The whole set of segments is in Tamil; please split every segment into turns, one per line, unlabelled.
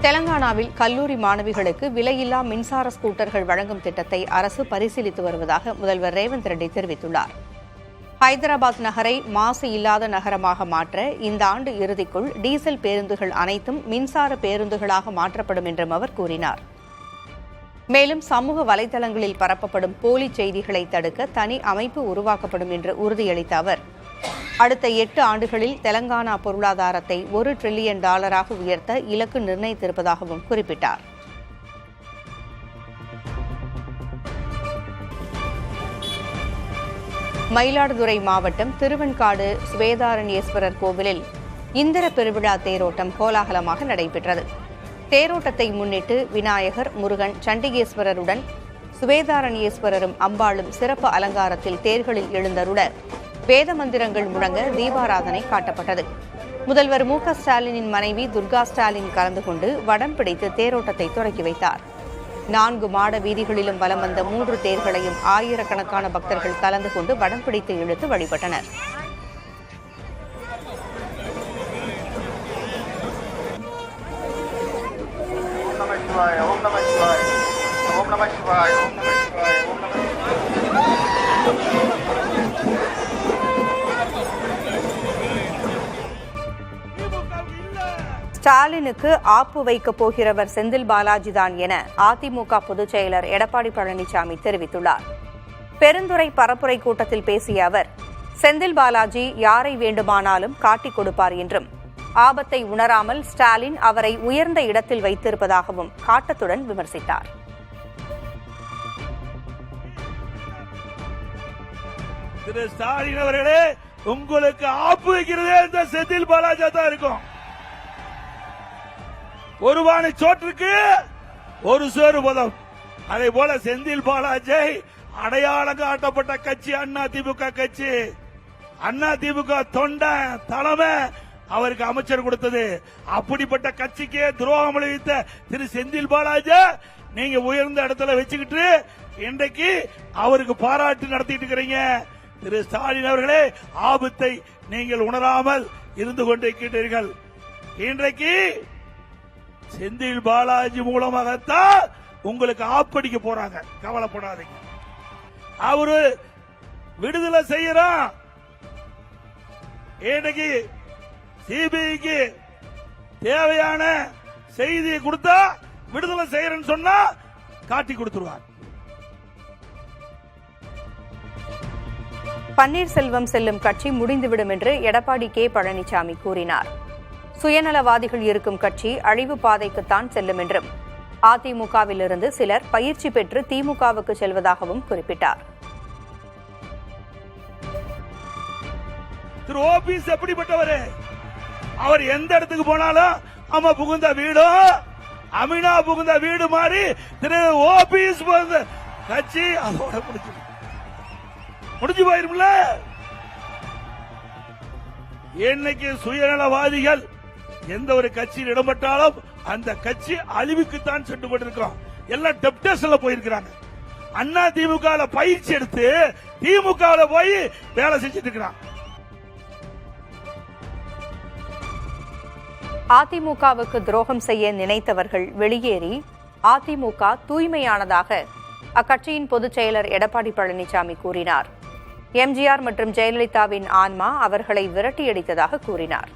தெலங்கானாவில் கல்லூரி மாணவிகளுக்கு விலையில்லா மின்சார ஸ்கூட்டர்கள் வழங்கும் திட்டத்தை அரசு பரிசீலித்து வருவதாக முதல்வர் ரேவந்த் ரெட்டி தெரிவித்துள்ளார். ஹைதராபாத் நகரை மாசு இல்லாத நகரமாக மாற்ற இந்த ஆண்டு இறுதிக்குள் டீசல் பேருந்துகள் அனைத்தும் மின்சார பேருந்துகளாக மாற்றப்படும் என்றும் அவர் கூறினார். மேலும் சமூக வலைதளங்களில் பரப்பப்படும் போலி செய்திகளை தடுக்க தனி அமைப்பு உருவாக்கப்படும் என்று உறுதியளித்த அவர், அடுத்த 8 ஆண்டுகளில் தெலங்கானா பொருளாதாரத்தை $1 டிரில்லியன் உயர்த்த இலக்கு நிர்ணயித்திருப்பதாகவும் குறிப்பிட்டார். மயிலாடுதுறை மாவட்டம் திருவெண்காடு சுவேதாரண்யேஸ்வரர் கோவிலில் இந்திர பெருவிழா தேரோட்டம் கோலாகலமாக நடைபெற்றது. தேரோட்டத்தை முன்னிட்டு விநாயகர், முருகன், சண்டிகேஸ்வரருடன் சுவேதாரண்யேஸ்வரரும் அம்பாளும் சிறப்பு அலங்காரத்தில் தேர்களில் எழுந்தருள வேத மந்திரங்கள் முழங்க தீபாராதனை காட்டப்பட்டது. முதல்வர் மு.க.ஸ்டாலினின் மனைவி துர்கா ஸ்டாலின் கலந்து கொண்டு வடம் பிடித்து தேரோட்டத்தை தொடக்கி வைத்தார். 4 மாட வீதிகளிலும் வலம் வந்த 3 தேர்களையும் ஆயிரக்கணக்கான பக்தர்கள் கலந்து கொண்டு வடம் பிடித்து இழுத்து வழிபட்டனர். ஸ்டாலினுக்கு ஆப்பு வைக்கப் போகிறவர் செந்தில் பாலாஜிதான் என அதிமுக பொதுச் செயலர் எடப்பாடி பழனிசாமி தெரிவித்துள்ளார். பெருந்துறை பரப்புரை கூட்டத்தில் பேசிய அவர், செந்தில் பாலாஜி யாரை வேண்டுமானாலும் காட்டிக் கொடுப்பார் என்றும், ஆபத்தை உணராமல் ஸ்டாலின் அவரை உயர்ந்த இடத்தில் வைத்திருப்பதாகவும் காட்டத்துடன் விமர்சித்தார்.
திரு ஸ்டாலின் அவர்களே, உங்களுக்கு ஆப்பு வைக்கிறதே இந்த செந்தில் பாலாஜி தான் இருக்கும். ஒரு வாணி சோற்றுக்கு ஒரு சோறு பதம். அதே போல செந்தில் பாலாஜி அடையாளம் காட்டப்பட்ட கட்சி அதிமுக கட்சி. அதிமுக தொண்டை தலைமை அவருக்கு அமைச்சர் கொடுத்தது. அப்படிப்பட்ட கட்சிக்கே துரோகம் விளைவித்த திரு செந்தில் பாலாஜி நீங்க உயர்ந்த இடத்துல வச்சுக்கிட்டு இன்றைக்கு அவருக்கு பாராட்டு நடத்திட்டு இருக்கிறீங்க. திரு ஸ்டாலின் அவர்களே, ஆபத்தை நீங்கள் உணராமல் இருந்து கொண்டிருக்கிறீர்கள். இன்றைக்கு செந்தில் பாலாஜி மூலமாகத்தான் உங்களுக்கு ஆப்படிக்க போறாங்க. கவலைப்படாதீங்க. அவரு விடுதலை செய்யறான். இன்னைக்கு சிபிஐக்கு தேவையான செய்தியை கொடுத்தா விடுதலை செய்யறேன்னு சொன்னா காட்டி கொடுத்துருவார்.
பன்னீர்செல்வம் செல்லும் கட்சி முடிந்துவிடும் என்று எடப்பாடி கே. பழனிசாமி கூறினார். சுயநலவாதிகள் இருக்கும் கட்சி அழிவு பாதைக்குத்தான் செல்லும் என்றும், அதிமுகவிலிருந்து சிலர் பயிற்சி பெற்று திமுகவுக்கு செல்வதாகவும் குறிப்பிட்டார்.
திரு ஓபிஎஸ் எப்படிப்பட்டவர்? அவர் எந்த இடத்துக்கு போனாலும் அம்மா புகுந்த வீடும் அமினா புகுந்த வீடு மாதிரி திரு ஓபிஎஸ் கட்சி அதோட முடிஞ்சு போயிரும்ல. இன்னைக்கு சுயநலவாதிகள் எந்த ஒரு கட்சியில் இடம்பெற்றாலும் அந்த கட்சி அழிவுக்குத்தான் சென்று கொண்டிருக்கிறோம். எல்லாம் டெப்டேஷன்ல போயிருக்கிறாங்க. அண்ணா திமுக பயிற்சி எடுத்து திமுக போய் வேலை செஞ்சுட்டு இருக்கிறான்.
அதிமுகவுக்கு துரோகம் செய்ய நினைத்தவர்கள் வெளியேறி அதிமுக தூய்மையானதாக அக்கட்சியின் பொதுச் செயலர் எடப்பாடி பழனிசாமி கூறினார். எம்ஜிஆர் மற்றும் ஜெயலலிதாவின் ஆன்மா அவர்களை விரட்டியடித்ததாக கூறினார்.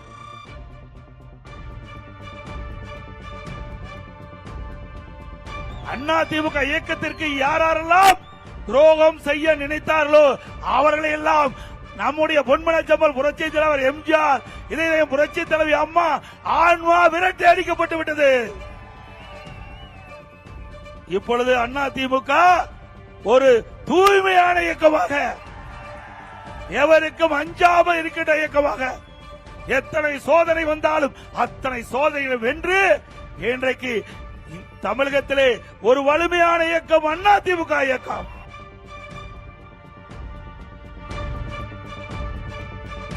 அதிமுக இயக்கத்திற்கு யாரெல்லாம் துரோகம் செய்ய நினைத்தார்களோ அவர்களை எல்லாம் நம்முடைய பொன்மனச்சம்பல் புரட்சி தலைவர் எம்ஜிஆர், இதயம் புரட்சி தலைவி அம்மா ஆன்மா விரட்டி அடிக்கப்பட்டு விட்டது. இப்பொழுது அதிமுக ஒரு தூய்மையான இயக்கமாக, எவருக்கும் அஞ்சாமல் இருக்கின்ற இயக்கமாக, எத்தனை சோதனை வந்தாலும் அத்தனை சோதனைகளை வென்று இன்றைக்கு தமிழகத்திலே ஒரு வலிமையான இயக்கம் அதிமுக இயக்கம்.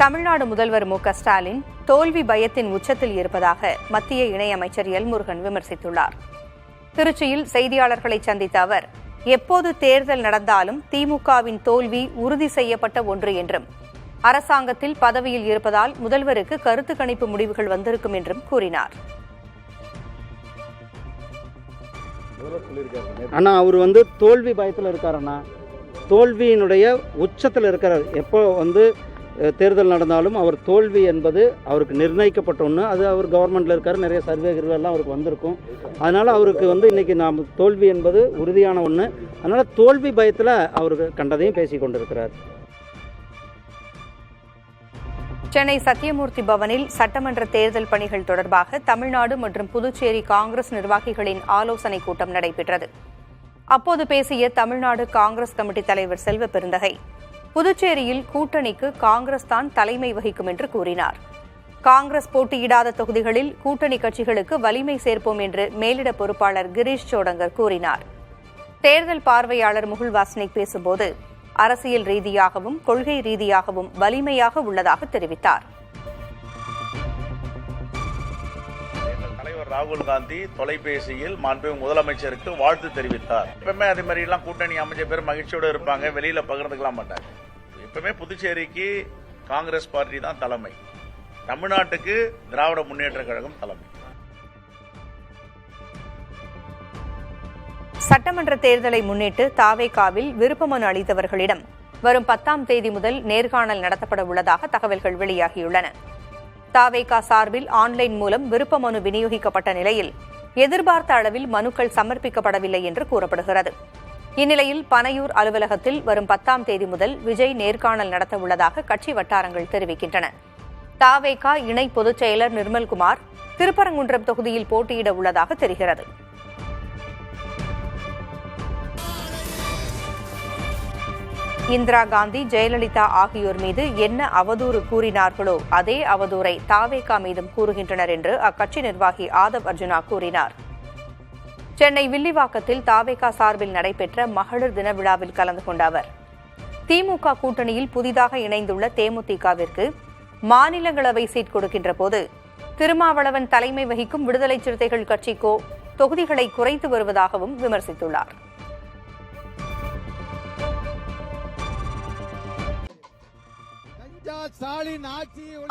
தமிழ்நாடு முதல்வர் மு.க.ஸ்டாலின் தோல்வி பயத்தின் உச்சத்தில் இருப்பதாக மத்திய இணையமைச்சர் எல். முருகன் விமர்சித்துள்ளார். திருச்சியில் செய்தியாளர்களை சந்தித்த அவர், எப்போது தேர்தல் நடந்தாலும் திமுகவின் தோல்வி உறுதி செய்யப்பட்ட ஒன்று என்றும், அரசாங்கத்தில் பதவியில் இருப்பதால் முதல்வருக்கு கருத்து கணிப்பு முடிவுகள் வந்திருக்கும் என்றும் கூறினார்.
அண்ணா அவர் தோல்வி பயத்தில் இருக்காரண்ணா, தோல்வியினுடைய உச்சத்தில் இருக்கிறார். எப்போ தேர்தல் நடந்தாலும் அவர் தோல்வி என்பது அவருக்கு நிர்ணயிக்கப்பட்ட ஒன்று. அது அவர் கவர்மெண்ட்டில் இருக்கார், நிறைய சர்வேகர்கள்லாம் அவருக்கு வந்திருக்கும். அதனால் அவருக்கு இன்றைக்கி நாம் தோல்வி என்பது உறுதியான ஒன்று. அதனால் தோல்வி பயத்தில் அவருக்கு கண்டதையும் பேசி கொண்டிருக்கிறார்.
சென்னை சத்தியமூர்த்தி பவனில் சட்டமன்ற தேர்தல் பணிகள் தொடர்பாக தமிழ்நாடு மற்றும் புதுச்சேரி காங்கிரஸ் நிர்வாகிகளின் ஆலோசனைக் கூட்டம் நடைபெற்றது. அப்போது பேசிய தமிழ்நாடு காங்கிரஸ் கமிட்டி தலைவர் செல்வ பெருந்தகை, புதுச்சேரியில் கூட்டணிக்கு காங்கிரஸ் தான் தலைமை வகிக்கும் என்று கூறினார். காங்கிரஸ் போட்டியிடாத தொகுதிகளில் கூட்டணி கட்சிகளுக்கு வலிமை சேர்ப்போம் என்று மேலிட பொறுப்பாளர் கிரீஷ் சோடங்கர் கூறினார். தேர்தல் பார்வையாளர் முகுல் வாஸ்னிக் பேசும்போது, அரசியல் ரீதியாகவும் கொள்கை ரீதியாகவும் வலிமையாக உள்ளதாக தெரிவித்தார்.
தலைவர் ராகுல் காந்தி தொலைபேசியில் மாண்புமிகு முதலமைச்சருக்கு வாழ்த்து தெரிவித்தார். எப்பவுமே அதே மாதிரி எல்லாம் கூட்டணி அமைச்ச பேர் மகிழ்ச்சியோடு இருப்பாங்க, வெளியில பகிர்ந்துக்கலாம் மாட்டாங்க. எப்பவுமே புதுச்சேரிக்கு காங்கிரஸ் பார்ட்டி தான் தலைமை, தமிழ்நாட்டுக்கு திராவிட முன்னேற்ற கழகம் தலைமை.
சட்டமன்ற தேர்தலை முன்னிட்டு தாவேகாவில் விருப்பமனு அளித்தவர்களிடம் வரும் 10ஆம் தேதி முதல் நேர்காணல் நடத்தப்பட உள்ளதாக தகவல்கள் வெளியாகியுள்ளன. தாவேகா சார்பில் ஆன்லைன் மூலம் விருப்பமனு விநியோகிக்கப்பட்ட நிலையில் எதிர்பார்த்த அளவில் மனுக்கள் சமர்ப்பிக்கப்படவில்லை என்று கூறப்படுகிறது. இந்நிலையில் பனையூர் அலுவலகத்தில் வரும் 10ஆம் தேதி முதல் விஜய் நேர்காணல் நடத்த உள்ளதாக கட்சி வட்டாரங்கள் தெரிவிக்கின்றன. தாவேகா இணை பொதுச் செயலர் நிர்மல்குமார் திருப்பரங்குன்றம் தொகுதியில் போட்டியிட உள்ளதாக தெரிகிறது. இந்திரா காந்தி, ஜெயலலிதா ஆகியோர் மீது என்ன அவதூறு கூறினார்களோ அதே அவதூறை தாவேகா மீதும் கூறுகின்றனர் என்று அக்கட்சி நிர்வாகி ஆதவ் அர்ஜுனா கூறினார். சென்னை வில்லிவாக்கத்தில் தாவேகா சார்பில் நடைபெற்ற மகளிர் தின விழாவில் கலந்து கொண்ட அவர், திமுக கூட்டணியில் புதிதாக இணைந்துள்ள தேமுதிகவிற்கு மாநிலங்களவை சீட் கொடுக்கின்ற போது திருமாவளவன் தலைமை வகிக்கும் விடுதலை சிறுத்தைகள் கட்சிக்கோ தொகுதிகளை குறைத்து வருவதாகவும் விமர்சித்துள்ளார்.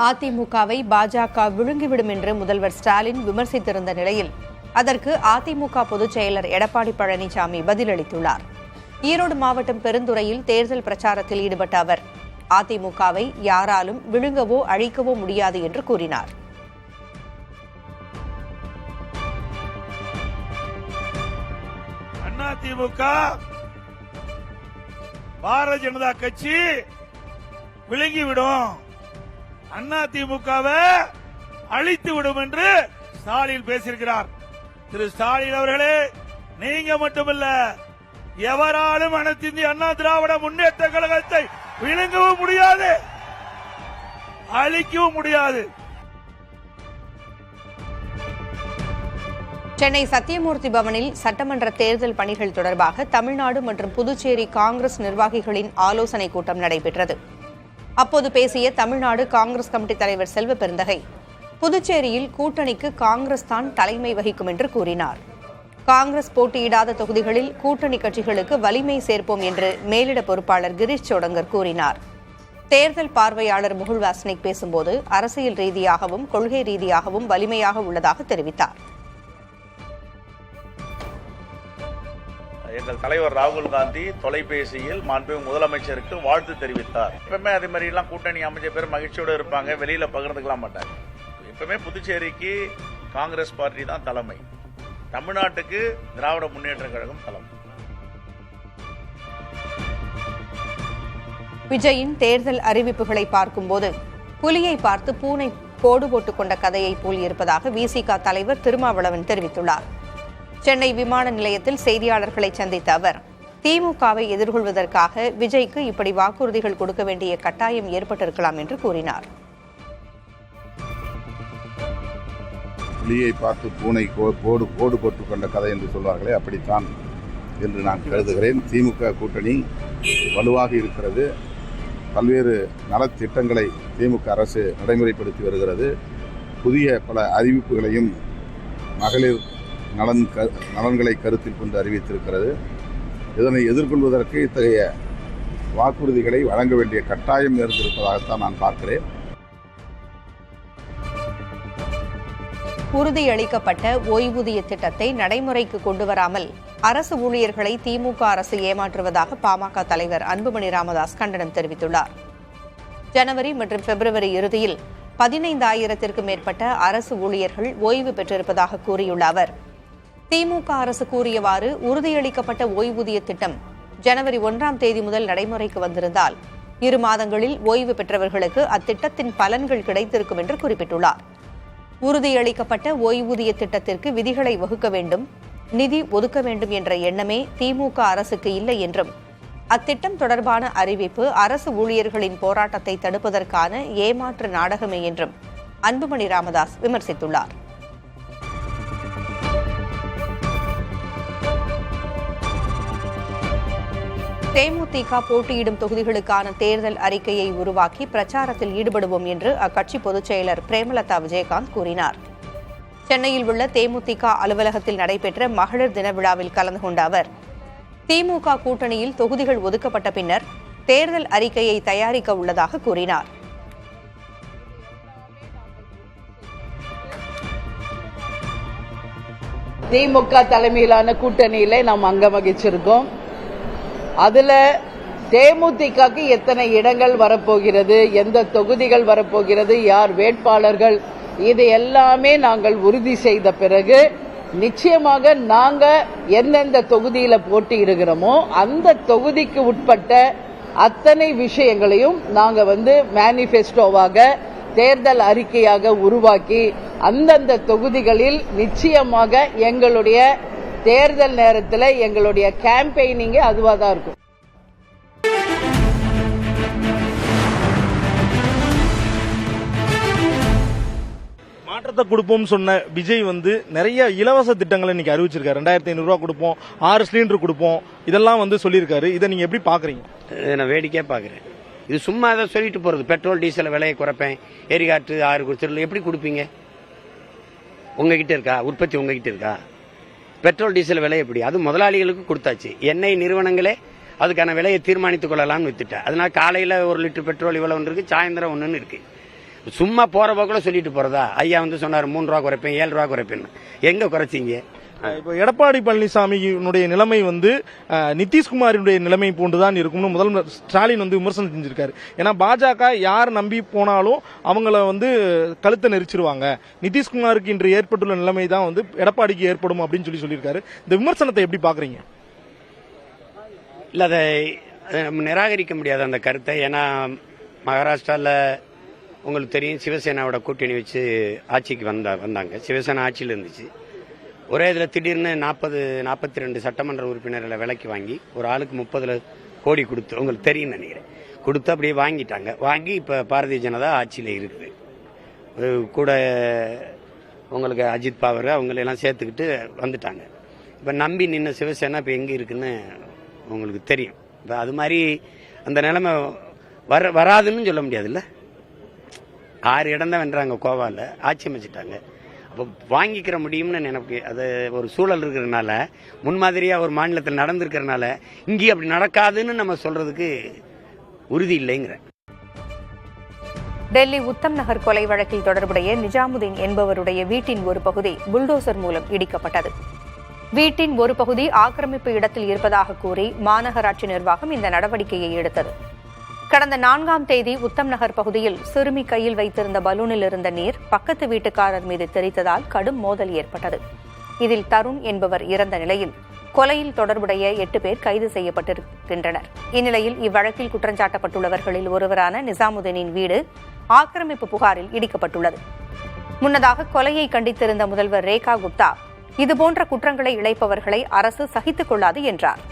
அதிமுகவை பாஜக விழுங்கிவிடும் என்று முதல்வர் ஸ்டாலின் விமர்சித்திருந்த நிலையில் அதற்கு அதிமுக பொதுச் செயலர் எடப்பாடி பழனிசாமி பதிலளித்துள்ளார். ஈரோடு மாவட்டம் பெருந்துறையில் தேர்தல் பிரச்சாரத்தில் ஈடுபட்ட அவர், அதிமுகவை யாராலும் விழுங்கவோ அழிக்கவோ முடியாது என்று கூறினார்.
அதிமுக பாரதிய ஜனதா கட்சி விழுங்கிவிடும், அதிமுகவை அழித்து விடும் என்று ஸ்டாலின் பேசியிருக்கிறார். திரு ஸ்டாலின் அவர்களே, நீங்க மட்டுமல்ல, எவராலும் அனைத்து இந்திய அண்ணா திராவிட முன்னேற்ற கழகத்தை விழுங்கவும் முடியாது, அழிக்கவும் முடியாது.
சென்னை சத்தியமூர்த்தி பவனில் சட்டமன்ற தேர்தல் பணிகள் தொடர்பாக தமிழ்நாடு மற்றும் புதுச்சேரி காங்கிரஸ் நிர்வாகிகளின் ஆலோசனைக் கூட்டம் நடைபெற்றது. அப்போது பேசிய தமிழ்நாடு காங்கிரஸ் கமிட்டி தலைவர் செல்வ பெருந்தகை, புதுச்சேரியில் கூட்டணிக்கு காங்கிரஸ் தான் தலைமை வகிக்கும் என்று கூறினார். காங்கிரஸ் போட்டியிடாத தொகுதிகளில் கூட்டணி கட்சிகளுக்கு வலிமை சேர்ப்போம் என்று மேலிட பொறுப்பாளர் கிரீஷ் சோடங்கர் கூறினார். தேர்தல் பார்வையாளர் முகுல் வாஸ்னிக் பேசும்போது, அரசியல் ரீதியாகவும் கொள்கை ரீதியாகவும் வலிமையாக உள்ளதாக தெரிவித்தார்.
எங்கள் தலைவர் ராகுல் காந்தி தொலைபேசியில் மாண்புமிகு முதலமைச்சருக்கு வாழ்த்து தெரிவித்தார். எப்பவுமே அதே மாதிரி எல்லாம் கூட்டணி அமைச்ச பேர் மகிழ்ச்சியோடு இருப்பாங்க, வெளியில பகிர்ந்துக்கலாம் மாட்டாங்க. எப்பவுமே புதுச்சேரிக்கு காங்கிரஸ் பார்ட்டி தான் தலைமை, தமிழ்நாட்டுக்கு திராவிட முன்னேற்ற கழகம் தலைமை.
விஜயின் தேர்தல் அறிவிப்புகளை பார்க்கும்போது புலியை பார்த்து பூனை கோடு போட்டுக் கொண்ட கதையை போல் இருப்பதாக விசிக தலைவர் திருமாவளவன் தெரிவித்துள்ளார். சென்னை விமான நிலையத்தில் செய்தியாளர்களை சந்தித்த அவர், திமுகவை எதிர்கொள்வதற்காக விஜய்க்கு இப்படி வாக்குறுதிகள் கொடுக்க வேண்டிய கட்டாயம் ஏற்பட்டிருக்கலாம் என்று கூறினார்.
புலியை பார்த்து பூனை கோடு போட்டுக் கொண்ட கதை என்று சொல்வார்களே, அப்படித்தான் என்று நான் கருதுகிறேன். திமுக கூட்டணி வலுவாக இருக்கிறது. பல்வேறு நலத்திட்டங்களை திமுக அரசு நடைமுறைப்படுத்தி வருகிறது. புதிய பல அறிவிப்புகளையும் மகளிர் நலன்களை கருத்தில் கொண்டு அறிவித்திருக்கிறது. இதனை எதிர்கொள்வதற்கு இத்தகைய வாக்குறுதிகளை வழங்க வேண்டிய கட்டாயம் இருந்திருப்பதாகத்தான் நான் பார்க்கிறேன்.
உறுதியளிக்கப்பட்ட ஓய்வூதிய திட்டத்தை நடைமுறைக்கு கொண்டுவராமல் அரசு ஊழியர்களை திமுக அரசு ஏமாற்றுவதாக பாமக தலைவர் அன்புமணி ராமதாஸ் கண்டனம் தெரிவித்துள்ளார். ஜனவரி மற்றும் பிப்ரவரி இறுதியில் 15,000த்திற்கும் மேற்பட்ட அரசு ஊழியர்கள் ஓய்வு பெற்றிருப்பதாக கூறியுள்ள அவர், திமுக அரசு கூறியவாறு உறுதியளிக்கப்பட்ட ஓய்வூதிய திட்டம் ஜனவரி 1ஆம் தேதி முதல் நடைமுறைக்கு வந்திருந்தால் 2 மாதங்களில் ஓய்வு பெற்றவர்களுக்கு அத்திட்டத்தின் பலன்கள் கிடைத்திருக்கும் என்று குறிப்பிட்டுள்ளார். உறுதியளிக்கப்பட்ட ஓய்வூதிய திட்டத்திற்கு விதிகளை வகுக்க வேண்டும், நிதி ஒதுக்க வேண்டும் என்ற எண்ணமே திமுக அரசுக்கு இல்லை என்றும், அத்திட்டம் தொடர்பான அறிவிப்பு அரசு ஊழியர்களின் போராட்டத்தை தடுப்பதற்கான ஏமாற்று நாடகமே என்றும் அன்புமணி ராமதாஸ் விமர்சித்துள்ளார். தேமுதிக போட்டியிடும் தொகுதிகளுக்கான தேர்தல் அறிக்கையை உருவாக்கி பிரச்சாரத்தில் ஈடுபடுவோம் என்று அக்கட்சி பொதுச் செயலர் பிரேமலதா விஜயகாந்த் கூறினார். சென்னையில் உள்ள தேமுதிக அலுவலகத்தில் நடைபெற்ற மகளிர் தின விழாவில் கலந்து கொண்ட அவர், திமுக கூட்டணியில் தொகுதிகள் ஒதுக்கப்பட்ட பின்னர் தேர்தல் அறிக்கையை தயாரிக்க உள்ளதாக கூறினார்.
திமுக தலைமையிலான கூட்டணியில நாம் அங்கம் வகிச்சிருக்கோம். அதுல தேமுதிகக்கு எத்தனை இடங்கள் வரப்போகிறது, எந்த தொகுதிகள் வரப்போகிறது, யார் வேட்பாளர்கள், இது எல்லாமே நாங்கள் உறுதி செய்த பிறகு நிச்சயமாக நாங்க எந்தெந்த தொகுதியில போட்டியிடுகிறோமோ அந்த தொகுதிக்கு உட்பட்ட அத்தனை விஷயங்களையும் நாங்க மேனிஃபெஸ்டோவாக தேர்தல் அறிக்கையாக உருவாக்கி அந்தந்த தொகுதிகளில் நிச்சயமாக எங்களுடைய தேர்தல் நேரத்தில் எங்களுடைய கேம்பெயினிங் அதுவா தான் இருக்கும்.
மாற்றத்தை கொடுப்போம் சொன்ன விஜய் நிறைய இலவச திட்டங்களை இன்னைக்கு அறிவிச்சிருக்காரு. 2,500 ரூபா கொடுப்போம், 6 சிலிண்டர் கொடுப்போம், இதெல்லாம் சொல்லியிருக்காரு. இதை நீங்க எப்படி பாக்குறீங்க?
நான் வேடிக்கையா பாக்குறேன். இது சும்மா அதை சொல்லிட்டு போறது. பெட்ரோல் டீசல் விலையை குறைப்பேன், எரிகாற்று 6 கொடுத்துடல, எப்படி கொடுப்பீங்க? உங்ககிட்ட இருக்கா உற்பத்தி? உங்ககிட்ட இருக்கா? பெட்ரோல் டீசல் விலை எப்படி? அது முதலாளிகளுக்கு கொடுத்தாச்சு. எண்ணெய் நிறுவனங்களே அதுக்கான விலையை தீர்மானித்துக் கொள்ளலாம்னு வித்துட்டேன். அதனால காலையில 1 லிட்டர் பெட்ரோல் இவ்வளவு ஒன்று இருக்கு, சாயந்தரம் 1 இருக்கு. சும்மா போற போக்குல சொல்லிட்டு போறதா? ஐயா சொன்னார் 3 ரூபா குறைப்பேன், 7 ரூபா குறைப்பேன். எங்க குறைச்சிங்க?
இப்போ எடப்பாடி பழனிசாமியினுடைய நிலைமை நிதிஷ்குமாரினுடைய நிலைமை போன்றுதான் இருக்கும்னு முதல்வர் ஸ்டாலின் விமர்சனம் செஞ்சிருக்காரு. ஏன்னா பாஜக யார் நம்பி போனாலும் அவங்கள கழுத்தை நெரிச்சிருவாங்க. நிதிஷ்குமாருக்கு இன்று ஏற்பட்டுள்ள நிலைமை தான் எடப்பாடிக்கு ஏற்படும் அப்படின்னு சொல்லியிருக்காரு. இந்த விமர்சனத்தை எப்படி பாக்குறீங்க?
இல்ல, அதை நிராகரிக்க முடியாது அந்த கருத்தை. ஏன்னா மகாராஷ்டிரால உங்களுக்கு தெரியும், சிவசேனாவோட கூட்டணி வச்சு ஆட்சிக்கு வந்தாங்க. சிவசேனா ஆட்சியில் இருந்துச்சு. ஒரே இதில் திடீர்னு 42 சட்டமன்ற உறுப்பினர்களை விலைக்கு வாங்கி ஒரு ஆளுக்கு 30 கோடி கொடுத்து, உங்களுக்கு தெரியும் நினைக்கிறேன், கொடுத்து அப்படியே வாங்கிட்டாங்க. வாங்கி இப்போ பாரதிய ஜனதா ஆட்சியில் இருக்குது. கூட உங்களுக்கு அஜித் பவார் அவங்களெல்லாம் சேர்த்துக்கிட்டு வந்துட்டாங்க. இப்போ நம்பி நின்ன சிவசேனா இப்போ எங்கே இருக்குன்னு உங்களுக்கு தெரியும். இப்போ அது மாதிரி அந்த நிலைமை வராதுன்னு சொல்ல முடியாதுல்ல. 6 இடம் தான் வென்றாங்க, கோவாவில் ஆட்சி அமைச்சிட்டாங்க. அப்போ வாங்கிக்கிற முடியும்னு நினைப்பு. அது ஒரு சூழல் இருக்கிறதுனால, முன்மாதிரியாக ஒரு மாநிலத்தில் நடந்திருக்கிறதுனால இங்கே அப்படி நடக்காதுன்னு நம்ம சொல்றதுக்கு உறுதி இல்லைங்கிற.
டெல்லி உத்தம் நகர் கொலை வழக்கில் தொடர்புடைய நிஜாமுதீன் என்பவருடைய வீட்டின் ஒரு பகுதி புல்டோசர் மூலம் இடிக்கப்பட்டது. வீட்டின் ஒரு பகுதி ஆக்கிரமிப்பு இடத்தில் இருப்பதாக கூறி மாநகராட்சி நிர்வாகம் இந்த நடவடிக்கையை எடுத்தது. கடந்த 4ஆம் தேதி உத்தம் நகர் பகுதியில் சிறுமி கையில் வைத்திருந்த பலூனில் இருந்த நீர் பக்கத்து வீட்டுக்காரர் மீது தெரித்ததால் கடும் மோதல் ஏற்பட்டது. இதில் தருண் என்பவர் இறந்த நிலையில் கொலையில் தொடர்புடைய 8 பேர் கைது செய்யப்பட்டிருக்கின்றனர். இந்நிலையில் இவ்வழக்கில் குற்றஞ்சாட்டப்பட்டுள்ளவர்களில் ஒருவரான நிசாமுதீனின் வீடு ஆக்கிரமிப்பு புகாரில் இடிக்கப்பட்டுள்ளது. முன்னதாக கொலையை கண்டித்திருந்த முதல்வர் ரேகா குப்தா, இதுபோன்ற குற்றங்களை இழைப்பவர்களை அரசு சகித்துக் கொள்ளாது என்றார்.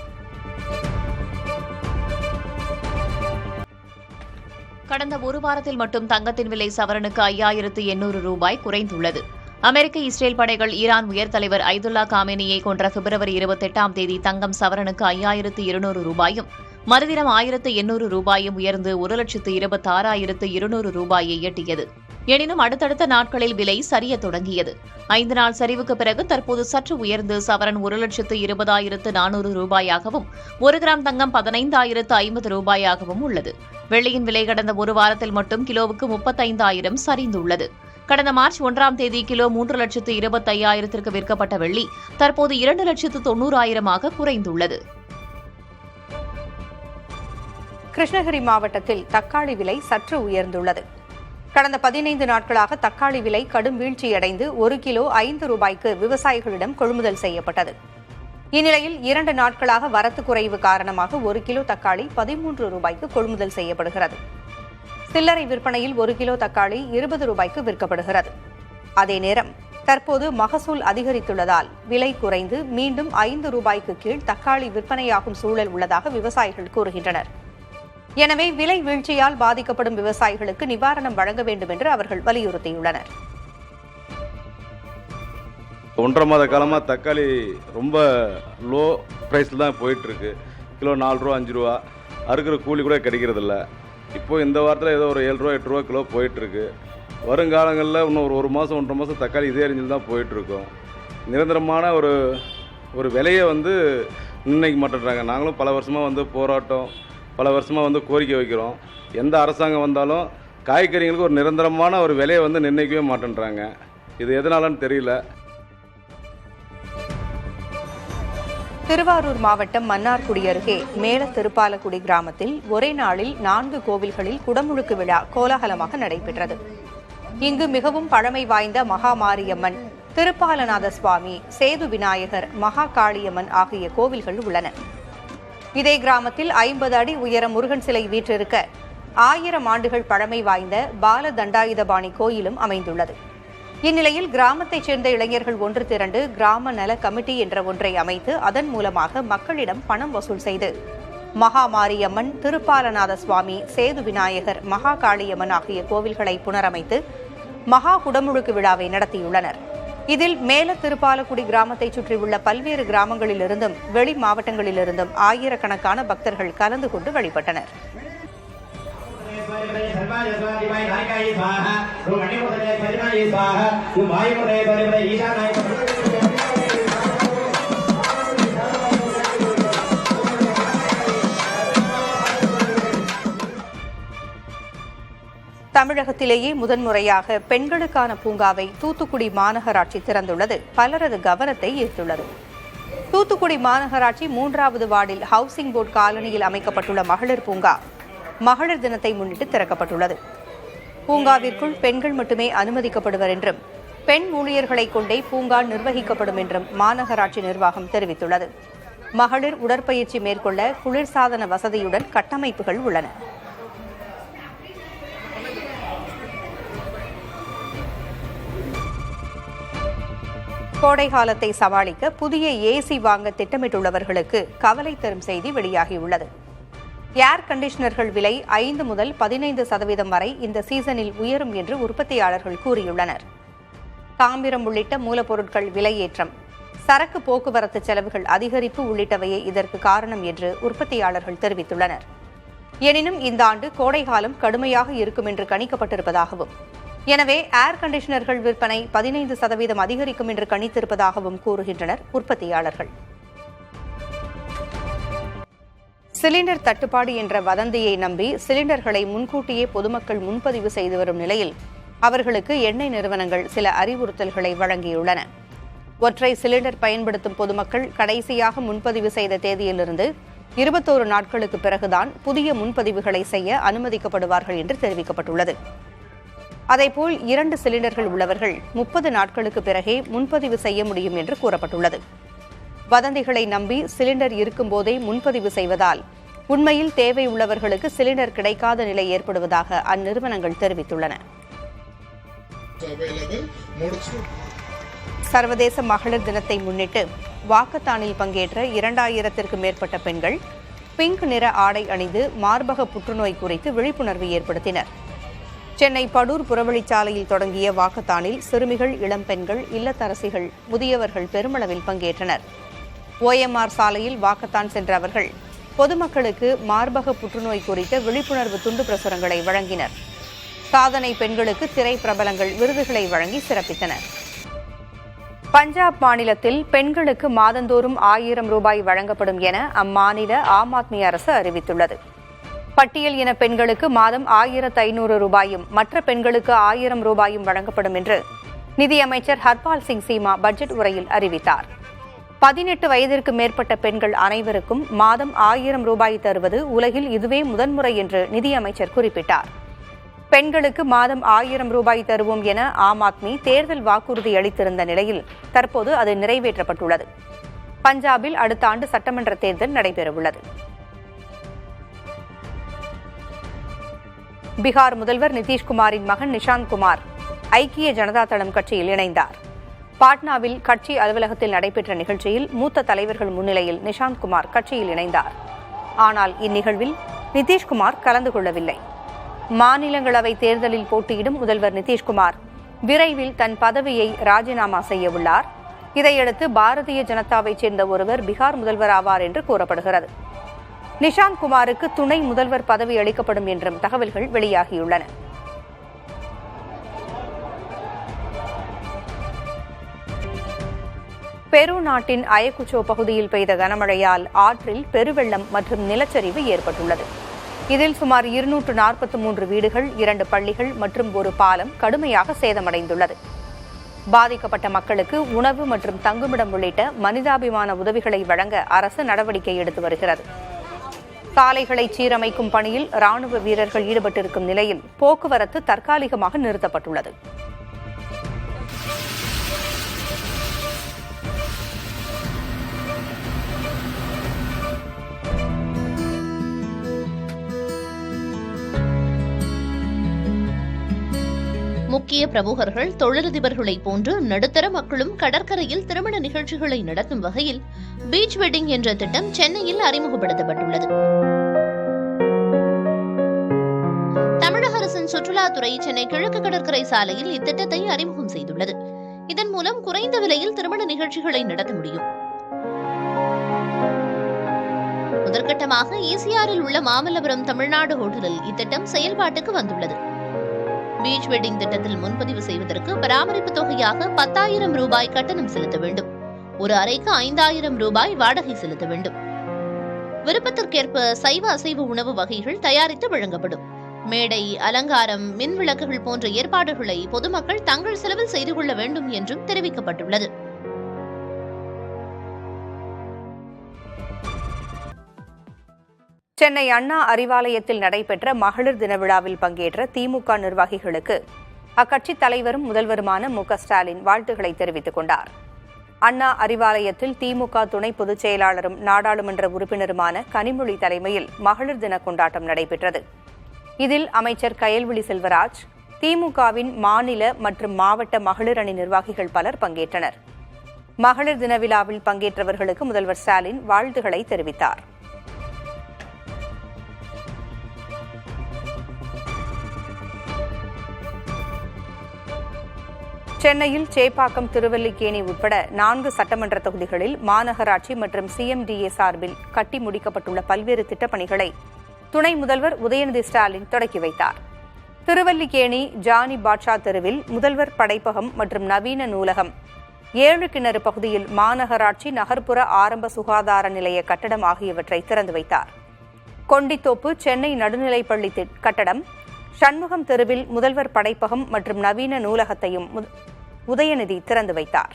கடந்த ஒரு வாரத்தில் மட்டும் தங்கத்தின் விலை சவரனுக்கு 5,800 ரூபாய் குறைந்துள்ளது. அமெரிக்க இஸ்ரேல் படைகள் ஈரான் உயர் தலைவர் ஐதுல்லா காமேனியை கொன்ற பிப்ரவரி 28ஆம் தேதி தங்கம் சவரனுக்கு 5,200 ரூபாயும் மறுதினம் 1,800 ரூபாயும் உயர்ந்து 1,26,200 ரூபாயை எட்டியது. எனினும் அடுத்தடுத்த நாட்களில் விலை சரியத் தொடங்கியது. 5 நாள் சரிவுக்கு பிறகு தற்போது சற்று உயர்ந்து சவரன் 1,20,400 ரூபாயாகவும் 1 கிராம் தங்கம் 15,050 ரூபாயாகவும் உள்ளது. வெள்ளியின் விலை கடந்த ஒரு வாரத்தில் மட்டும் கிலோவுக்கு 35,000 சரிந்துள்ளது. கடந்த மார்ச் 1ஆம் தேதி கிலோ 3,25,000 விற்கப்பட்ட வெள்ளி தற்போது 2,90,000 குறைந்துள்ளது.
கிருஷ்ணகிரி மாவட்டத்தில் தக்காளி விலை சற்று உயர்ந்துள்ளது. கடந்த 15 நாட்களாக தக்காளி விலை கடும் வீழ்ச்சியடைந்து 1 கிலோ 5 ரூபாய்க்கு விவசாயிகளிடம் கொள்முதல் செய்யப்பட்டது. இந்நிலையில் 2 நாட்களாக வரத்து குறைவு காரணமாக 1 கிலோ தக்காளி 13 ரூபாய்க்கு கொள்முதல் செய்யப்படுகிறது. சில்லறை விற்பனையில் 1 கிலோ தக்காளி 20 ரூபாய்க்கு விற்கப்படுகிறது. அதே நேரம் தற்போது மகசூல் அதிகரித்துள்ளதால் விலை குறைந்து மீண்டும் 5 ரூபாய்க்கு கீழ் தக்காளி விற்பனையாகும் சூழல் உள்ளதாக விவசாயிகள் கூறுகின்றனர். எனவே விலை வீழ்ச்சியால் பாதிக்கப்படும் விவசாயிகளுக்கு நிவாரணம் வழங்க வேண்டும் என்று அவர்கள் வலியுறுத்தியுள்ளனர்.
1.5 மாத காலமாக தக்காளி ரொம்ப லோ ப்ரைஸில் தான் போயிட்டுருக்கு. கிலோ 4 ரூபா 5 ரூபா, அறுக்கிற கூலி கூட கிடைக்கிறதில்ல. இப்போது இந்த வாரத்தில் ஏதோ ஒரு 7 ரூபா 8 ரூபா கிலோ போயிட்டுருக்கு. வருங்காலங்களில் இன்னும் ஒரு மாதம் 1.5 மாதம் தக்காளி இதே ரேஞ்சில் தான் போயிட்டுருக்கோம். நிரந்தரமான ஒரு விலையை நிர்ணயிக்க மாட்டேன்றாங்க. நாங்களும் பல வருஷமாக போராட்டம், பல வருஷமாக கோரிக்கை வைக்கிறோம். எந்த அரசாங்கம் வந்தாலும் காய்கறிகளுக்கு ஒரு நிரந்தரமான ஒரு விலையை நிர்ணயிக்கவே மாட்டேன்றாங்க. இது எதனாலன்னு தெரியல.
திருவாரூர் மாவட்டம் மன்னார்குடி அருகே மேல திருப்பாலக்குடி கிராமத்தில் ஒரே நாளில் 4 கோவில்களில் குடமுழுக்கு விழா கோலாகலமாக நடைபெற்றது. இங்கு மிகவும் பழமை வாய்ந்த மகாமாரியம்மன், திருப்பாலநாத சுவாமி, சேது விநாயகர், மகா காளியம்மன் ஆகிய கோவில்கள் உள்ளன. இதே கிராமத்தில் 50 அடி உயர முருகன் சிலை வீற்றிருக்க 1000 ஆண்டுகள் பழமை வாய்ந்த பால தண்டாயுதபாணி கோயிலும் அமைந்துள்ளது. இந்நிலையில் கிராமத்தைச் சேர்ந்த இளைஞர்கள் ஒன்று திரண்டு கிராம நல கமிட்டி என்ற ஒன்றை அமைத்து அதன் மூலமாக மக்களிடம் பணம் வசூல் செய்து மகாமாரியம்மன், திருப்பாலநாத சுவாமி, சேது விநாயகர், மகா காளியம்மன் ஆகிய கோவில்களை புனரமைத்து மகா குடமுழுக்கு விழாவை நடத்தியுள்ளனர். இதில் மேல திருப்பாலக்குடி கிராமத்தைச் சுற்றியுள்ள பல்வேறு கிராமங்களிலிருந்தும் வெளி மாவட்டங்களிலிருந்தும் ஆயிரக்கணக்கான பக்தர்கள் கலந்து கொண்டு வழிபட்டனர். தமிழகத்திலேயே முதன்முறையாக பெண்களுக்கான பூங்காவை தூத்துக்குடி மாநகராட்சி திறந்துள்ளது பலரது கவனத்தை ஈர்த்துள்ளது. தூத்துக்குடி மாநகராட்சி 3வது வார்டில் ஹவுசிங் போர்டு காலனியில் அமைக்கப்பட்டுள்ள மகளிர் பூங்கா மகளிர் தினத்தை முன்னிட்டு திறக்கப்பட்டுள்ளது. பூங்காவிற்குள் பெண்கள் மட்டுமே அனுமதிக்கப்படுவர் என்றும் பெண் ஊழியர்களை கொண்டே பூங்கா நிர்வகிக்கப்படும் என்றும் மாநகராட்சி நிர்வாகம் தெரிவித்துள்ளது. மகளிர் உடற்பயிற்சி மேற்கொள்ள குளிர்சாதன வசதியுடன் கட்டமைப்புகள் உள்ளன. கோடை காலத்தை சமாளிக்க புதிய ஏசி வாங்க திட்டமிட்டுள்ளவர்களுக்கு கவலை தரும் செய்தி வெளியாகியுள்ளது. ஏர் கண்டிஷனர்கள் விலை 5 முதல் 15% வரை இந்த சீசனில் உயரும் என்று உற்பத்தியாளர்கள் கூறியுள்ளனர். தாமிரம் உள்ளிட்ட மூலப்பொருட்கள் விலையேற்றம், சரக்கு போக்குவரத்து செலவுகள் அதிகரிப்பு உள்ளிட்டவையே இதற்கு காரணம் என்று உற்பத்தியாளர்கள் தெரிவித்துள்ளனர். எனினும் இந்த ஆண்டு கோடைகாலம் கடுமையாக இருக்கும் என்று கணிக்கப்பட்டிருப்பதாகவும், எனவே ஏர் கண்டிஷனர்கள் விற்பனை 15% அதிகரிக்கும் என்று கணித்திருப்பதாகவும் கூறுகின்றனர் உற்பத்தியாளர்கள். சிலிண்டர் தட்டுப்பாடு என்ற வதந்தியை நம்பி சிலிண்டர்களை முன்கூட்டியே பொதுமக்கள் முன்பதிவு செய்து வரும் நிலையில் அவர்களுக்கு எண்ணெய் நிறுவனங்கள் சில அறிவுறுத்தல்களை வழங்கியுள்ளன. ஒற்றை சிலிண்டர் பயன்படுத்தும் பொதுமக்கள் கடைசியாக முன்பதிவு செய்த தேதியிலிருந்து 21 நாட்களுக்கு பிறகுதான் புதிய முன்பதிவுகளை செய்ய அனுமதிக்கப்படுவார்கள் என்று தெரிவிக்கப்பட்டுள்ளது. அதேபோல் 2 சிலிண்டர்கள் உள்ளவர்கள் 30 நாட்களுக்கு பிறகே முன்பதிவு செய்ய முடியும் என்று கூறப்பட்டுள்ளது. வதந்திகளை நம்பி சிலிண்டர் இருக்கும்போதே முன்பதிவு செய்வதால் உண்மையில் தேவை உள்ளவர்களுக்கு சிலிண்டர் கிடைக்காத நிலை ஏற்படுவதாக அந்நிறுவனங்கள் தெரிவித்துள்ளன. சர்வதேச மகளிர் தினத்தை முன்னிட்டு வாக்கத்தானில் பங்கேற்ற 2000த்திற்கும் மேற்பட்ட பெண்கள் பிங்க் நிற ஆடை அணிந்து மார்பக புற்றுநோய் குறித்து விழிப்புணர்வு ஏற்படுத்தினர். சென்னை படூர் புறவழிச்சாலையில் தொடங்கிய வாக்கத்தானில் சிறுமிகள், இளம்பெண்கள், இல்லத்தரசிகள், முதியவர்கள் பெருமளவில் பங்கேற்றனர். OMR சாலையில் வாக்கத்தான் சென்ற அவர்கள் பொதுமக்களுக்கு மார்பக புற்றுநோய் குறித்த விழிப்புணர்வு துண்டு பிரசுரங்களை வழங்கினர். சாதனை பெண்களுக்கு திரைப்பிரபலங்கள் விருதுகளை வழங்கி சிறப்பித்தனர். பஞ்சாப் மாநிலத்தில் பெண்களுக்கு மாதந்தோறும் 1000 ரூபாய் வழங்கப்படும் என அம்மாநில ஆம் ஆத்மி அரசு அறிவித்துள்ளது. பட்டியல் இன பெண்களுக்கு மாதம் 1500 ரூபாயும் மற்ற பெண்களுக்கு 1000 ரூபாயும் வழங்கப்படும் என்று நிதியமைச்சர் ஹர்பால் சிங் சீமா பட்ஜெட் உரையில் அறிவித்தார். 18 வயதிற்கு மேற்பட்ட பெண்கள் அனைவருக்கும் மாதம் 1000 ரூபாய் தருவது உலகில் இதுவே முதன்முறை என்று நிதியமைச்சர் குறிப்பிட்டார். பெண்களுக்கு மாதம் 1000 ரூபாய் தருவோம் என ஆம் ஆத்மி தேர்தல் வாக்குறுதி அளித்திருந்த நிலையில் தற்போது அது நிறைவேற்றப்பட்டுள்ளது. பஞ்சாபில் அடுத்த ஆண்டு சட்டமன்ற தேர்தல் நடைபெறவுள்ளது. பீகார் முதல்வர் நிதிஷ்குமாரின் மகன் நிஷாந்த் குமார் ஐக்கிய ஜனதா தளம் கட்சியில் இணைந்தார். பாட்னாவில் கட்சி அலுவலகத்தில் நடைபெற்ற நிகழ்ச்சியில் மூத்த தலைவர்கள் முன்னிலையில் நிஷாந்த் குமார் கட்சியில் இணைந்தார். ஆனால் இந்நிகழ்வில் நிதிஷ்குமார் கலந்து கொள்ளவில்லை. மாநிலங்களவை தேர்தலில் போட்டியிடும் முதல்வர் நிதிஷ்குமார் விரைவில் தன் பதவியை ராஜினாமா செய்ய உள்ளார். இதையடுத்து பாரதிய ஜனதாவைச் சேர்ந்த ஒருவர் பீகார் முதல்வர் ஆவார் என்று கூறப்படுகிறது. நிஷாந்த் குமாருக்கு துணை முதல்வர் பதவி அளிக்கப்படும் என்றும் தகவல்கள் வெளியாகியுள்ளன. பெரு நாட்டின் அயகுச்சோ பகுதியில் பெய்த கனமழையால் ஆற்றில் பெருவெள்ளம் மற்றும் நிலச்சரிவு ஏற்பட்டுள்ளது. இதில் சுமார் 243 வீடுகள், 2 பள்ளிகள் மற்றும் ஒரு பாலம் கடுமையாக சேதமடைந்துள்ளது. பாதிக்கப்பட்ட மக்களுக்கு உணவு மற்றும் தங்குமிடம் உள்ளிட்ட மனிதாபிமான உதவிகளை வழங்க அரசு நடவடிக்கை எடுத்து வருகிறது. சாலைகளை சீரமைக்கும் பணியில் ராணுவ வீரர்கள் ஈடுபட்டிருக்கும் நிலையில் போக்குவரத்து தற்காலிகமாக நிறுத்தப்பட்டுள்ளது.
முக்கிய பிரமுகர்கள், தொழிலதிபர்களைப் போன்று நடுத்தர மக்களும் கடற்கரையில் திருமண நிகழ்ச்சிகளை நடத்தும் வகையில் பீச் வெட்டிங் என்ற திட்டம் சென்னையில் அறிமுகப்படுத்தப்பட்டுள்ளது. தமிழக அரசின் சுற்றுலாத்துறை சென்னை கிழக்கு கடற்கரை சாலையில் இத்திட்டத்தை அறிமுகம் செய்துள்ளது. இதன் மூலம் குறைந்த விலையில் திருமண நிகழ்ச்சிகளை நடத்த முடியும். முதற்கட்டமாக ஈசிஆரில் உள்ள மாமல்லபுரம் தமிழ்நாடு ஹோட்டலில் இத்திட்டம் செயல்பாட்டுக்கு வந்துள்ளது. பீச் வெட்டிங் திட்டத்தில் முன்பதிவு செய்வதற்கு பராமரிப்பு தொகையாக 10,000 ரூபாய் கட்டணம் செலுத்த வேண்டும். ஒரு அறைக்கு 5,000 ரூபாய் வாடகை செலுத்த வேண்டும். விருப்பத்திற்கேற்ப சைவ அசைவ உணவு வகைகள் தயாரித்து வழங்கப்படும். மேடை, அலங்காரம், மின் விளக்குகள் போன்ற ஏற்பாடுகளை பொதுமக்கள் தங்கள் செலவில் செய்து கொள்ள வேண்டும் என்றும் தெரிவிக்கப்பட்டுள்ளது.
சென்னை அண்ணா அறிவாலயத்தில் நடைபெற்ற மகளிர் தின விழாவில் பங்கேற்ற திமுக நிர்வாகிகளுக்கு அக்கட்சித் தலைவரும் முதல்வருமான மு.க.ஸ்டாலின் வாழ்த்துக்களை தெரிவித்துக் கொண்டார். அண்ணா அறிவாலயத்தில் திமுக துணை பொதுச் செயலாளரும் நாடாளுமன்ற உறுப்பினருமான கனிமொழி தலைமையில் மகளிர் தின கொண்டாட்டம் நடைபெற்றது. இதில் அமைச்சர் கயல்விழி செல்வராஜ், திமுகவின் மாநில மற்றும் மாவட்ட மகளிர் அணி நிர்வாகிகள் பலர் பங்கேற்றனர். மகளிர் தின விழாவில் பங்கேற்றவர்களுக்கு முதல்வர் ஸ்டாலின் வாழ்த்துக்களை தெரிவித்தார். சென்னையில் சேப்பாக்கம், திருவல்லிக்கேணி உட்பட 4 சட்டமன்ற தொகுதிகளில் மாநகராட்சி மற்றும் சிஎம்டிஏ சார்பில் கட்டி முடிக்கப்பட்டுள்ள பல்வேறு திட்டப்பணிகளை துணை முதல்வர் உதயநிதி ஸ்டாலின் தொடக்கி வைத்தார். திருவல்லிக்கேணி ஜானி பாட்ஷா தெருவில் முதல்வர் படைப்பகம் மற்றும் நவீன நூலகம், 7 கிணறு பகுதியில் மாநகராட்சி நகர்ப்புற ஆரம்ப சுகாதார நிலைய கட்டடம் ஆகியவற்றை திறந்து வைத்தார். கொண்டித்தோப்பு சென்னை நடுநிலைப்பள்ளி கட்டடம், சண்முகம் தெருவில் முதல்வர் படைப்பகம் மற்றும் நவீன நூலகத்தையும் உதயநிதி திறந்து வைத்தார்.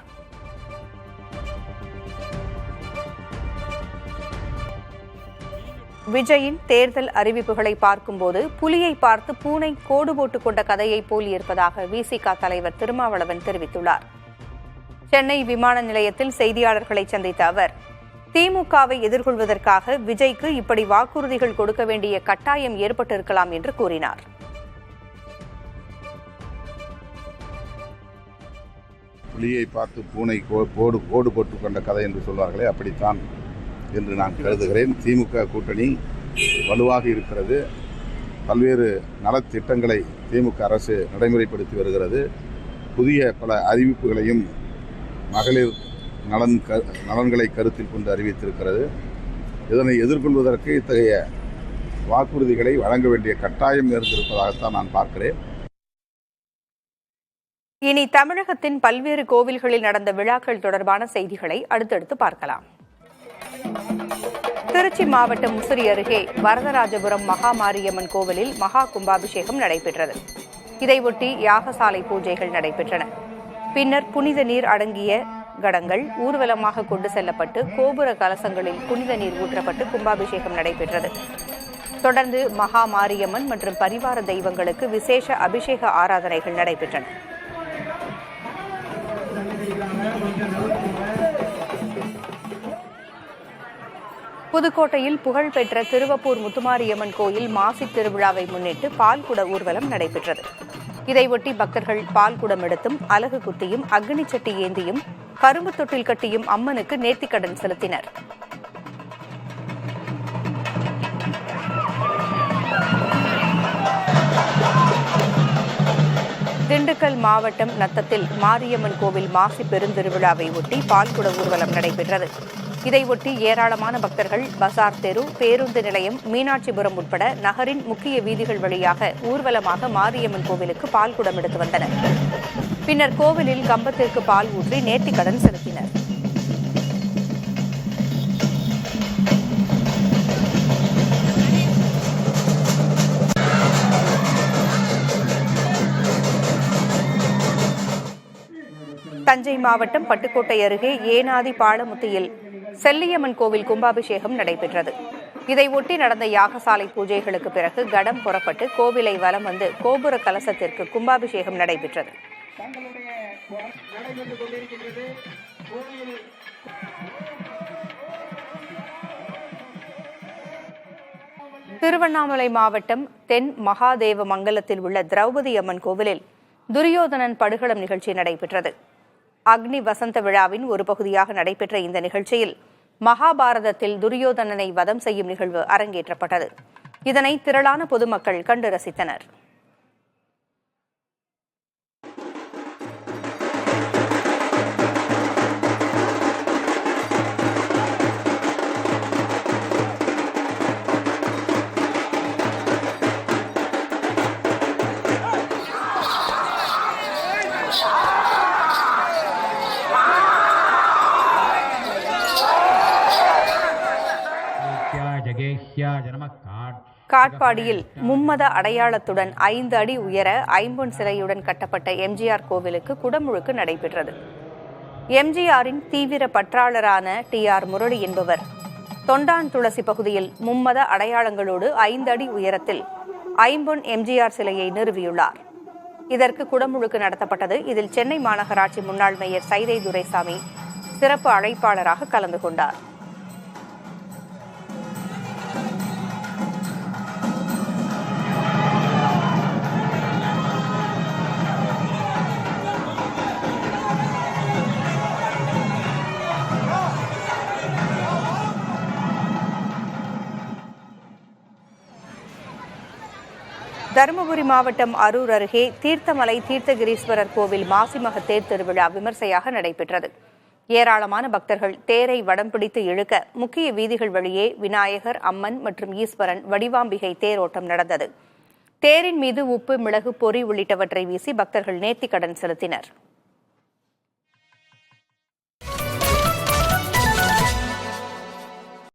விஜயின் தேர்தல் அறிவிப்புகளை பார்க்கும்போது புலியை பார்த்து பூனை கோடு போட்டுக் கொண்ட கதையை போல் இருப்பதாக விசிக தலைவர் திருமாவளவன் தெரிவித்துள்ளார். சென்னை விமான நிலையத்தில் செய்தியாளர்களை சந்தித்த அவர், திமுகவை எதிர்கொள்வதற்காக விஜய்க்கு இப்படி வாக்குறுதிகள் கொடுக்க வேண்டிய கட்டாயம் ஏற்பட்டிருக்கலாம் என்று கூறினார்.
புலியை பார்த்து பூனை கோடு போட்டுக் கொண்ட கதை என்று சொல்வார்களே, அப்படித்தான் என்று நான் கருதுகிறேன். திமுக கூட்டணி வலுவாக இருக்கிறது. பல்வேறு நலத்திட்டங்களை திமுக அரசு நடைமுறைப்படுத்தி வருகிறது. புதிய பல அறிவிப்புகளையும் மகளிர் நலன்களை கருத்தில் கொண்டு அறிவித்திருக்கிறது. இதனை எதிர்கொள்வதற்கு இத்தகைய வாக்குறுதிகளை வழங்க வேண்டிய கட்டாயம் இருந்திருப்பதாகத்தான் நான் பார்க்கிறேன்.
இனி தமிழகத்தின் பல்வேறு கோவில்களில் நடந்த விழாக்கள் தொடர்பான செய்திகளை அடுத்தடுத்து பார்க்கலாம். திருச்சி மாவட்டம் முசிறி அருகே வரதராஜபுரம் மகாமாரியம்மன் கோவிலில் மகா கும்பாபிஷேகம் நடைபெற்றது. இதையொட்டி யாகசாலை பூஜைகள் நடைபெற்றன. பின்னர் புனித நீர் அடங்கிய கடங்கள் ஊர்வலமாக கொண்டு செல்லப்பட்டு கோபுர கலசங்களில் புனித நீர் ஊற்றப்பட்டு கும்பாபிஷேகம் நடைபெற்றது. தொடர்ந்து மகா மாரியம்மன் மற்றும் பரிவார தெய்வங்களுக்கு விசேஷ அபிஷேக ஆராதனைகள் நடைபெற்றன. புதுக்கோட்டையில் புகழ்பெற்ற திருவப்பூர் முத்துமாரியம்மன் கோயில் மாசி திருவிழாவை முன்னிட்டு பால்குட ஊர்வலம் நடைபெற்றது. இதையொட்டி பக்தர்கள் பால்குடம் எடுத்தும் அலகு குத்தியும் அக்னி சட்டி ஏந்தியும் கரும்பு தொட்டில் கட்டியும் அம்மனுக்கு நேர்த்திக்கடன் செலுத்தினர். திண்டுக்கல் மாவட்டம் நத்தத்தில் மாரியம்மன் கோவில் மாசி பெருந்திருவிழாவை ஒட்டி பால்குட ஊர்வலம் நடைபெற்றது. இதையொட்டி ஏராளமான பக்தர்கள் பசார் தெரு, பேருந்து நிலையம், மீனாட்சிபுரம் உட்பட நகரின் முக்கிய வீதிகள் வழியாக ஊர்வலமாக மாரியம்மன் கோவிலுக்கு பால்குடம் எடுத்து வந்தனர். பின்னர் கோவிலில் கம்பத்திற்கு பால் ஊற்றி நேர்த்திக்கடன் செலுத்தினர். தஞ்சை மாவட்டம் பட்டுக்கோட்டை அருகே ஏனாதி பாலமுத்தியில் செல்லியம்மன் கோவில் கும்பாபிஷேகம் நடைபெற்றது. இதையொட்டி நடந்த யாகசாலை பூஜைகளுக்கு பிறகு கடம் புறப்பட்டு கோவிலை வலம் வந்து கோபுர கலசத்திற்கு கும்பாபிஷேகம் நடைபெற்றது. திருவண்ணாமலை மாவட்டம் தென் மகாதேவ மங்கலத்தில் உள்ள திரௌபதி அம்மன் கோவிலில் துரியோதனன் படுகளம் நிகழ்ச்சி நடைபெற்றது. அக்னி வசந்த விழாவின் ஒரு பகுதியாக நடைபெற்ற இந்த நிகழ்ச்சியில் மகாபாரதத்தில் துரியோதனனை வதம் செய்யும் நிகழ்வு அரங்கேற்றப்பட்டது. இதனை திரளான பொதுமக்கள் கண்டு ரசித்தனர். காட்பாடியில் மும்மத அடையாளத்துடன் 5 அடி உயர ஐம்பொன் சிலையுடன் கட்டப்பட்ட எம்ஜிஆர் கோவிலுக்கு குடமுழுக்கு நடைபெற்றது. எம்ஜிஆரின் தீவிர பற்றாளரான TR முரளி என்பவர் தொண்டான் துளசி பகுதியில் மும்மத அடையாளங்களோடு 5 அடி உயரத்தில் ஐம்பொன் எம்ஜிஆர் சிலையை நிறுவியுள்ளார். இதற்கு குடமுழுக்கு நடத்தப்பட்டது. இதில் சென்னை மாநகராட்சி முன்னாள் மேயர் சைதை துரைசாமி சிறப்பு அழைப்பாளராக கலந்து கொண்டார். தருமபுரி மாவட்டம் அரூர் அருகே தீர்த்தமலை தீர்த்தகிரீஸ்வரர் கோவில் மாசிமக தேர் திருவிழா விமர்சையாக நடைபெற்றது. ஏராளமான பக்தர்கள் தேரை வடம் பிடித்து இழுக்க முக்கிய வீதிகள் வழியே விநாயகர், அம்மன் மற்றும் ஈஸ்வரன், வடிவாம்பிகை தேரோட்டம் நடந்தது. தேரின் மீது உப்பு, மிளகு, பொறி உள்ளிட்டவற்றை வீசி பக்தர்கள் நேர்த்திக்கடன் செலுத்தினர்.